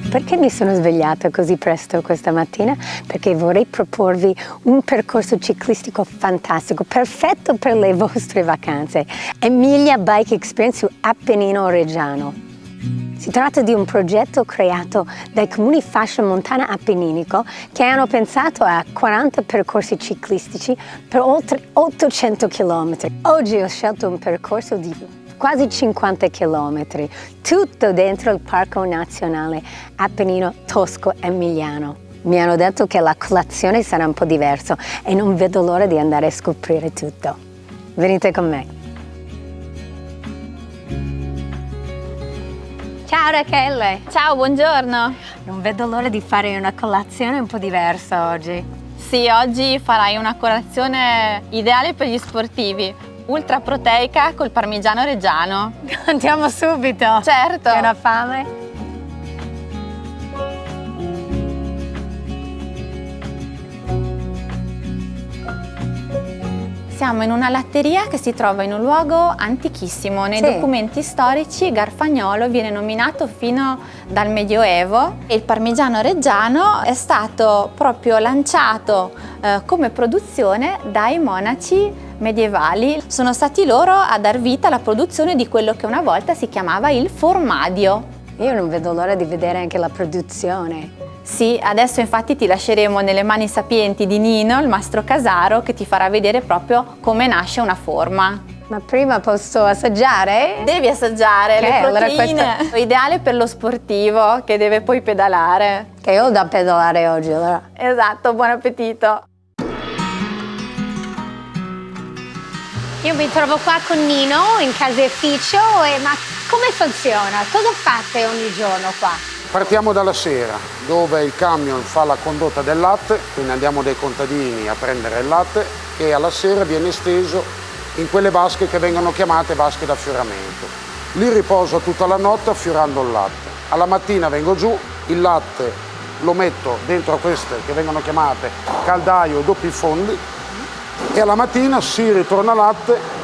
Perché mi sono svegliata così presto questa mattina? Perché vorrei proporvi un percorso ciclistico fantastico, perfetto per le vostre vacanze. Emilia Bike Experience su Appennino Reggiano. Si tratta di un progetto creato dai comuni fascia montana appenninico che hanno pensato a 40 percorsi ciclistici per oltre 800 km. Oggi ho scelto un percorso di quasi 50 km, tutto dentro il Parco Nazionale Appennino Tosco Emiliano. Mi hanno detto che la colazione sarà un po' diversa e non vedo l'ora di andare a scoprire tutto. Venite con me. Ciao Rachele! Ciao, buongiorno! Non vedo l'ora di fare una colazione un po' diversa oggi. Sì, oggi farai una colazione ideale per gli sportivi. Ultra proteica col parmigiano reggiano. Andiamo subito! Certo! Hai una fame? Siamo in una latteria che si trova in un luogo antichissimo. Nei documenti storici Garfagnolo viene nominato fino dal Medioevo e il parmigiano reggiano è stato proprio lanciato come produzione dai monaci medievali. Sono stati loro a dar vita alla produzione di quello che una volta si chiamava il formadio. Io non vedo l'ora di vedere anche la produzione. Sì, adesso infatti ti lasceremo nelle mani sapienti di Nino, il mastro casaro, che ti farà vedere proprio come nasce una forma. Ma prima posso assaggiare? Devi assaggiare le proteine, allora ideale per lo sportivo che deve poi pedalare. Che ho da pedalare oggi, allora. Esatto, buon appetito! Io mi trovo qua con Nino in caseificio ma come funziona? Cosa fate ogni giorno qua? Partiamo dalla sera, dove il camion fa la condotta del latte, quindi andiamo dai contadini a prendere il latte e alla sera viene esteso in quelle vasche che vengono chiamate vasche d'affioramento. Lì riposo tutta la notte affiorando il latte. Alla mattina vengo giù, il latte lo metto dentro a queste che vengono chiamate caldaio doppi fondi e alla mattina si ritorna latte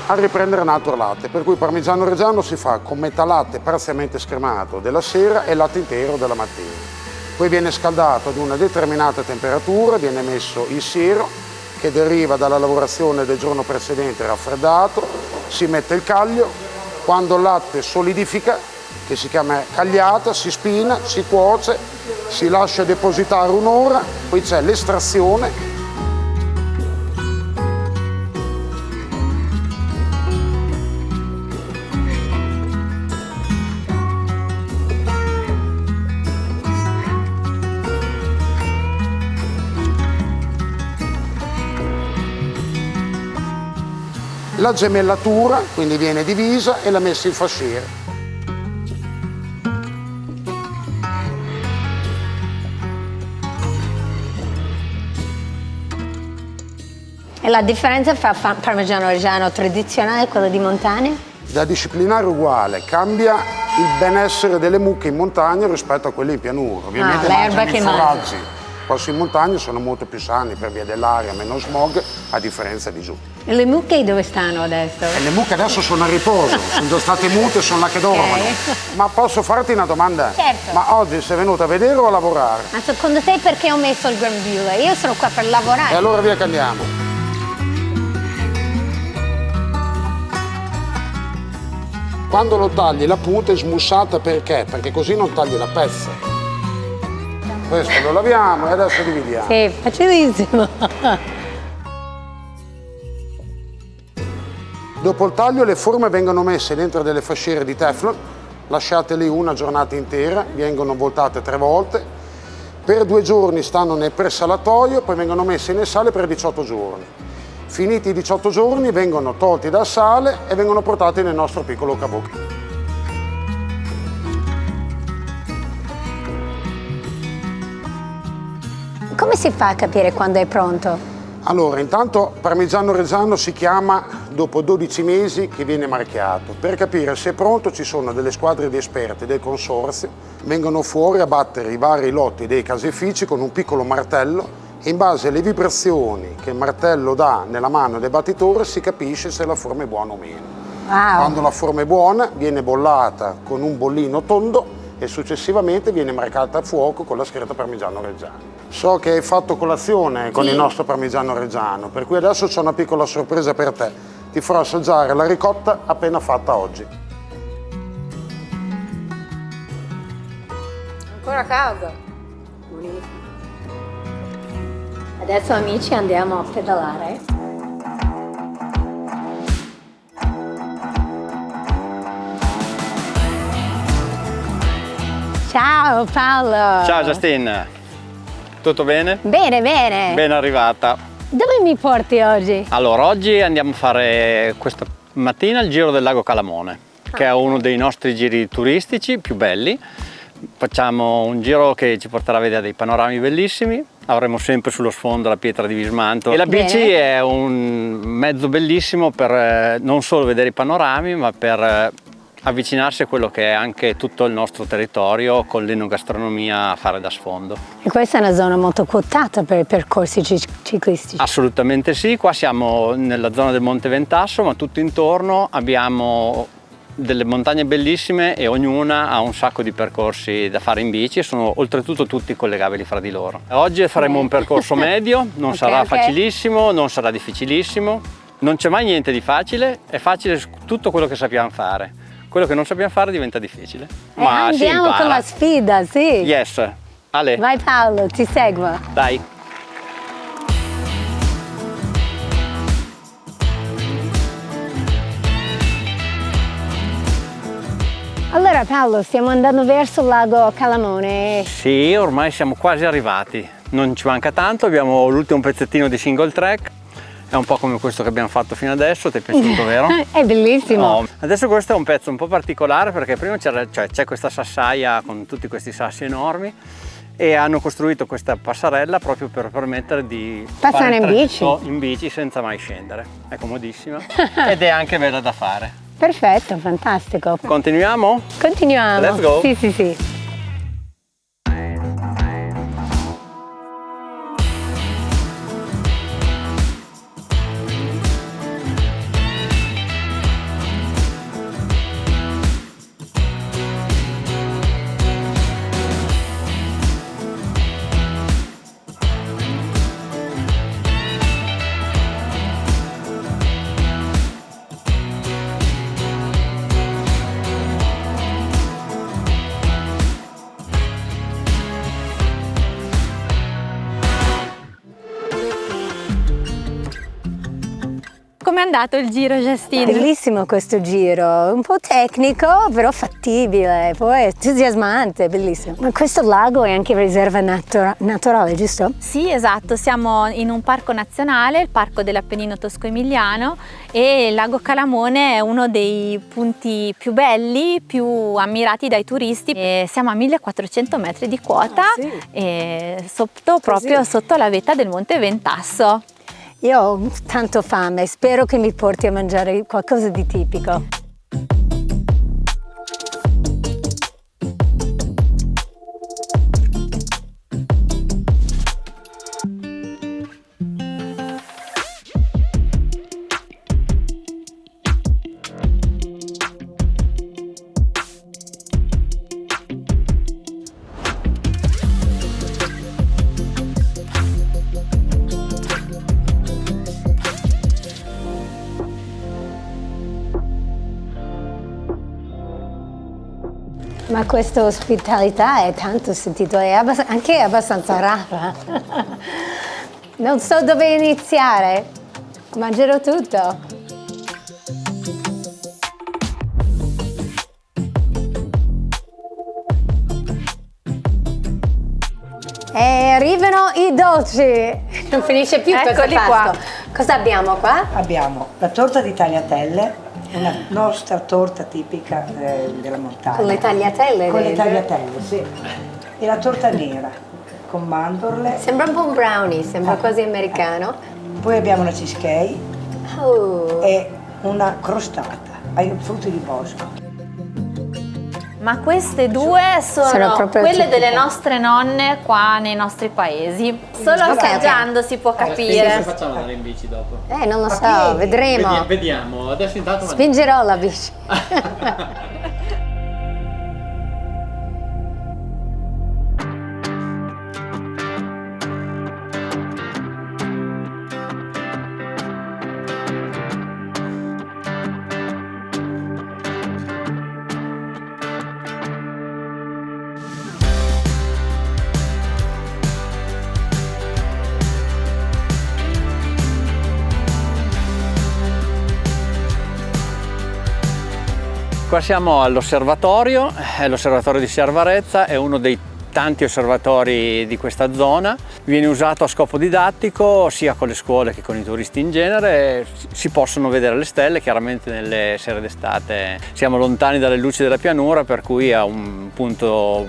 a riprendere un altro latte, per cui il parmigiano reggiano si fa con metà latte parzialmente scremato della sera e latte intero della mattina. Poi viene scaldato ad una determinata temperatura, viene messo il siero che deriva dalla lavorazione del giorno precedente raffreddato, si mette il caglio, quando il latte solidifica, che si chiama cagliata, si spina, si cuoce, si lascia depositare un'ora, poi c'è l'estrazione. La gemellatura, quindi viene divisa e la messa in fasciere. E la differenza fra parmigiano reggiano tradizionale e quello di montagna? Da disciplinare uguale, cambia il benessere delle mucche in montagna rispetto a quelle in pianura. Ovviamente l'erba che i foraggi. Questi in montagna sono molto più sani per via dell'aria, meno smog, a differenza di giù. E le mucche dove stanno adesso? E le mucche adesso sono a riposo, sono già state mute, sono là che dormono. Ma posso farti una domanda? Certo. Ma oggi sei venuta a vedere o a lavorare? Ma secondo te perché ho messo il grembiule? Io sono qua per lavorare. E allora via che andiamo. Quando lo tagli la punta è smussata perché? Perché così non tagli la pezza. Questo lo laviamo e adesso dividiamo. Sì, facilissimo. Dopo il taglio le forme vengono messe dentro delle fasciere di Teflon, lasciate lì una giornata intera, vengono voltate 3 volte, per 2 giorni stanno nel presalatoio, poi vengono messe nel sale per 18 giorni. Finiti i 18 giorni vengono tolti dal sale e vengono portati nel nostro piccolo kabuki. Come si fa a capire quando è pronto? Allora, intanto parmigiano reggiano si chiama dopo 12 mesi che viene marchiato. Per capire se è pronto ci sono delle squadre di esperti del consorzio, vengono fuori a battere i vari lotti dei caseifici con un piccolo martello e in base alle vibrazioni che il martello dà nella mano del battitore si capisce se la forma è buona o meno. Wow. Quando la forma è buona viene bollata con un bollino tondo e successivamente viene marcata a fuoco con la scritta Parmigiano Reggiano. So che hai fatto colazione con il nostro Parmigiano Reggiano, per cui adesso c'è una piccola sorpresa per te. Ti farò assaggiare la ricotta appena fatta oggi. Ancora caldo. Adesso amici andiamo a pedalare. Ciao Paolo! Ciao Justin, tutto bene? Bene, bene! Ben arrivata. Dove mi porti oggi? Allora, oggi andiamo a fare questa mattina il giro del lago Calamone, che è uno dei nostri giri turistici più belli. Facciamo un giro che ci porterà a vedere dei panorami bellissimi, avremo sempre sullo sfondo la pietra di Vismanto e la bici è un mezzo bellissimo per non solo vedere i panorami, ma per avvicinarsi a quello che è anche tutto il nostro territorio con l'enogastronomia a fare da sfondo. E questa è una zona molto quotata per i percorsi ciclistici? Assolutamente sì, qua siamo nella zona del Monte Ventasso, ma tutto intorno abbiamo delle montagne bellissime e ognuna ha un sacco di percorsi da fare in bici e sono oltretutto tutti collegabili fra di loro. Oggi faremo un percorso medio, non sarà facilissimo, non sarà difficilissimo, non c'è mai niente di facile, è facile tutto quello che sappiamo fare. Quello che non sappiamo fare diventa difficile. Ma andiamo con la sfida, sì. Yes. Ale. Vai Paolo, ti seguo. Dai. Allora Paolo, stiamo andando verso il lago Calamone. Sì, ormai siamo quasi arrivati. Non ci manca tanto, abbiamo l'ultimo pezzettino di single track. È un po' come questo che abbiamo fatto fino adesso, ti è piaciuto, vero? È bellissimo! No. Adesso questo è un pezzo un po' particolare perché prima c'è questa sassaia con tutti questi sassi enormi e hanno costruito questa passerella proprio per permettere di passare in bici senza mai scendere. È comodissima ed è anche bella da fare. Perfetto, fantastico! Continuiamo? Continuiamo! Let's go! Sì, sì, sì! Com'è andato il giro, Justine? Bellissimo questo giro, un po' tecnico però fattibile, poi entusiasmante, bellissimo. Ma questo lago è anche riserva naturale, giusto? Sì, esatto, siamo in un parco nazionale, il parco dell'Appennino Tosco-Emiliano, e il lago Calamone è uno dei punti più belli, più ammirati dai turisti. E siamo a 1400 metri di quota, e proprio sotto la vetta del Monte Ventasso. Io ho tanto fame, spero che mi porti a mangiare qualcosa di tipico. Ma questa ospitalità è tanto sentito, è anche abbastanza rara. Non so dove iniziare, mangerò tutto. E arrivano i dolci, non finisce più questo pasto. Qua. Cosa abbiamo qua? Abbiamo la torta di tagliatelle, una nostra torta tipica della montagna. Con le tagliatelle? Con le tagliatelle, sì. E la torta nera, con mandorle. Sembra un po' un brownie, sembra quasi americano. Poi abbiamo una cheesecake e una crostata ai frutti di bosco. Ma queste due sono quelle delle nostre nonne qua nei nostri paesi. Solo assaggiando si può capire. Facciamo andare in bici dopo? Non lo so, vedremo. Vediamo, adesso intanto Spingerò la bici. Qua siamo all'osservatorio, è l'osservatorio di Servarezza, è uno dei tanti osservatori di questa zona, viene usato a scopo didattico sia con le scuole che con i turisti in genere, si possono vedere le stelle, chiaramente nelle sere d'estate siamo lontani dalle luci della pianura, per cui è un punto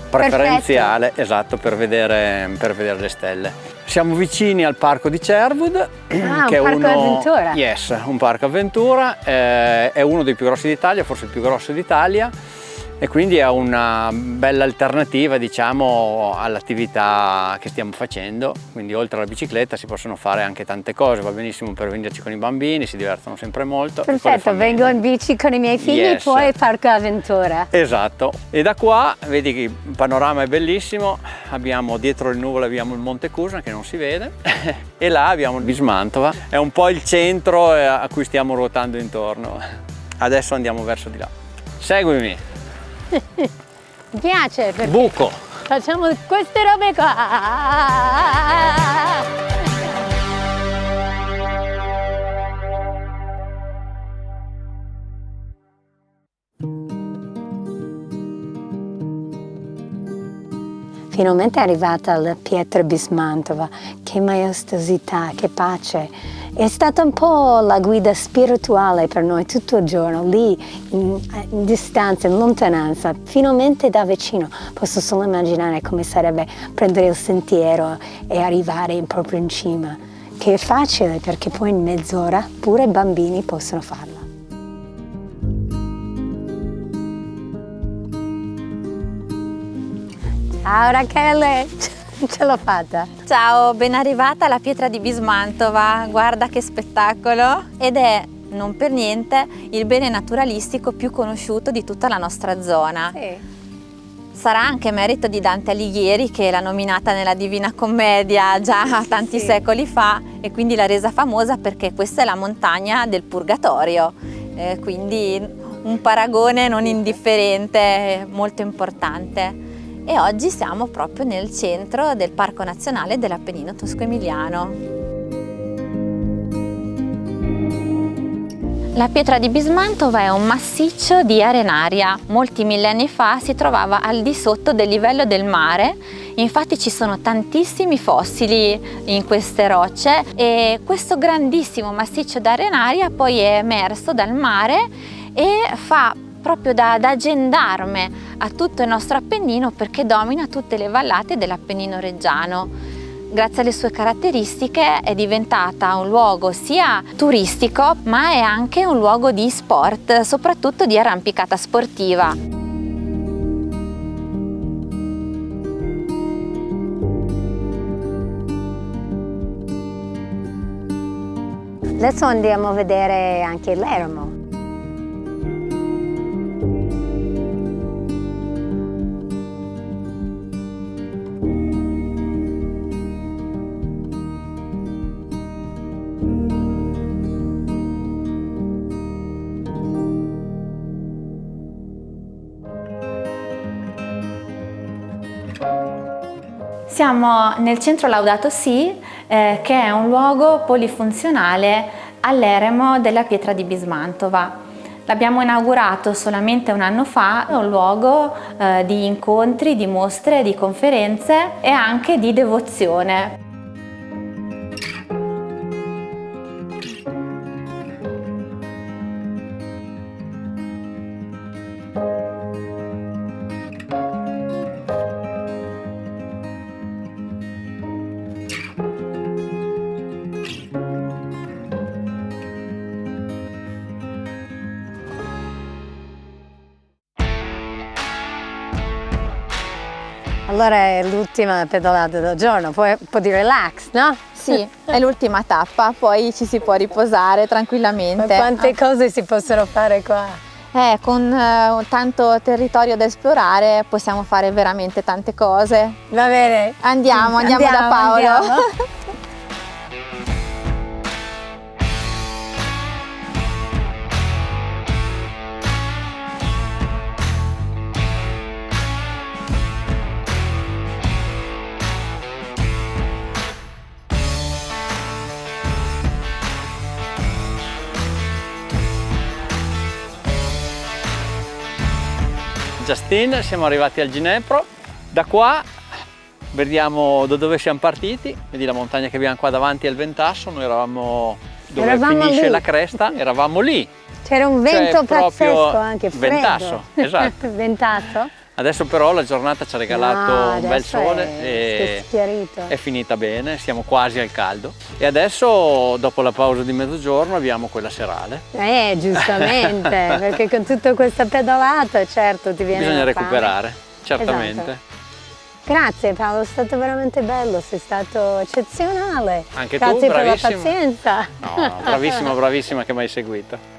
preferenziale. Perfetto. Esatto, per vedere le stelle. Siamo vicini al parco di Cherwood, che è un parco avventura. Yes, un parco avventura, è uno dei più grossi d'Italia, forse il più grosso d'Italia, e quindi è una bella alternativa, diciamo, all'attività che stiamo facendo. Quindi oltre alla bicicletta si possono fare anche tante cose, va benissimo per venirci con i bambini, si divertono sempre molto. Perfetto, vengo in bici con i miei figli, yes. E poi parco avventura. Esatto, e da qua vedi che il panorama è bellissimo, abbiamo dietro le nuvole abbiamo il Monte Cusna che non si vede e là abbiamo il Bismantova, è un po' il centro a cui stiamo ruotando intorno. Adesso andiamo verso di là. Seguimi. Mi piace perché buco. Facciamo queste robe qua. Finalmente è arrivata la pietra Bismantova, che maestosità, che pace. È stata un po' la guida spirituale per noi tutto il giorno, lì in distanza, in lontananza, finalmente da vicino. Posso solo immaginare come sarebbe prendere il sentiero e arrivare proprio in cima, che è facile perché poi in mezz'ora pure i bambini possono farlo. Ciao Rachele, ce l'ho fatta. Ciao, ben arrivata alla pietra di Bismantova, guarda che spettacolo, ed è non per niente il bene naturalistico più conosciuto di tutta la nostra zona. Sì. Sarà anche merito di Dante Alighieri, che l'ha nominata nella Divina Commedia già tanti secoli fa, e quindi l'ha resa famosa perché questa è la montagna del Purgatorio, quindi un paragone non indifferente, molto importante. E oggi siamo proprio nel centro del Parco Nazionale dell'Appennino Tosco-Emiliano. La pietra di Bismantova è un massiccio di arenaria. Molti millenni fa si trovava al di sotto del livello del mare, infatti ci sono tantissimi fossili in queste rocce e questo grandissimo massiccio d'arenaria poi è emerso dal mare e fa proprio da gendarme a tutto il nostro Appennino, perché domina tutte le vallate dell'Appennino reggiano. Grazie alle sue caratteristiche è diventata un luogo sia turistico ma è anche un luogo di sport, soprattutto di arrampicata sportiva. Adesso andiamo a vedere anche l'eremo. Siamo nel centro Laudato Si, che è un luogo polifunzionale all'eremo della pietra di Bismantova. L'abbiamo inaugurato solamente un anno fa, è un luogo di incontri, di mostre, di conferenze e anche di devozione. Allora è l'ultima pedalata del giorno, poi un po' di relax, no? Sì, è l'ultima tappa, poi ci si può riposare tranquillamente. Ma quante cose si possono fare qua? Con tanto territorio da esplorare possiamo fare veramente tante cose. Va bene. Andiamo da Paolo. Andiamo. Justin, siamo arrivati al Ginepro. Da qua vediamo da dove siamo partiti, vedi la montagna che abbiamo qua davanti al Ventasso, noi eravamo dove finisce lì. La cresta, eravamo lì. C'era un vento pazzesco, anche freddo. Ventasso, esatto. Ventasso? Adesso però la giornata ci ha regalato un bel sole è schiarito. è finita bene, siamo quasi al caldo. E adesso, dopo la pausa di mezzogiorno, abbiamo quella serale. Giustamente, perché con tutta questa pedalata, certo, ti viene Bisogna la fame. recuperare, certamente. Esatto. Grazie Paolo, è stato veramente bello, sei stato eccezionale. Anche tu, Grazie per la bravissimo. pazienza. No, bravissima, bravissima che mi hai seguito.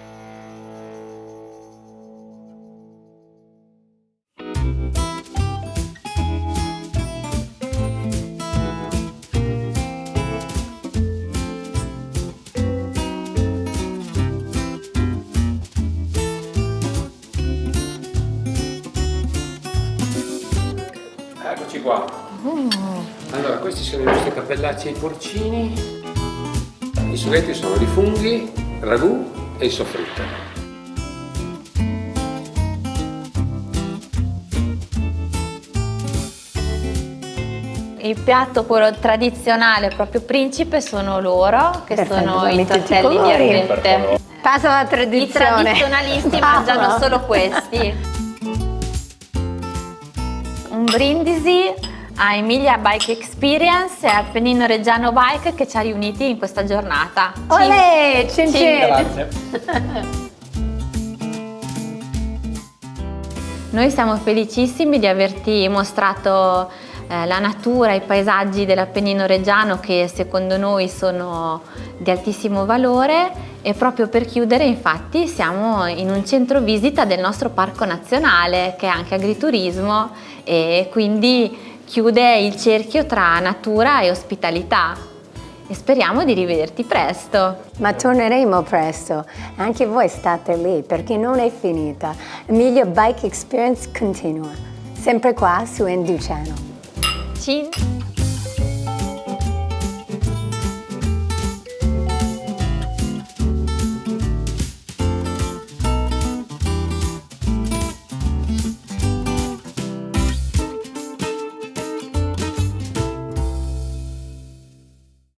Eccoci qua. Allora, questi sono i nostri cappellacci ai porcini. I sughetti sono i funghi, ragù e il soffritto. Il piatto quello tradizionale, proprio principe, sono loro, che Perfetto, sono i metti tutti i tortelli di colori. abete. Passa la I tradizione. tradizionalisti mangiano solo questi. Un brindisi a Emilia Bike Experience e a Appennino Reggiano Bike che ci ha riuniti in questa giornata. Olè, cin cin. Grazie. Noi siamo felicissimi di averti mostrato la natura, i paesaggi dell'Appennino Reggiano che secondo noi sono di altissimo valore, e proprio per chiudere infatti siamo in un centro visita del nostro parco nazionale che è anche agriturismo e quindi chiude il cerchio tra natura e ospitalità. E speriamo di rivederti presto. Ma torneremo presto, anche voi state lì perché non è finita. Emilia Bike Experience continua, sempre qua su Inducano. Cin!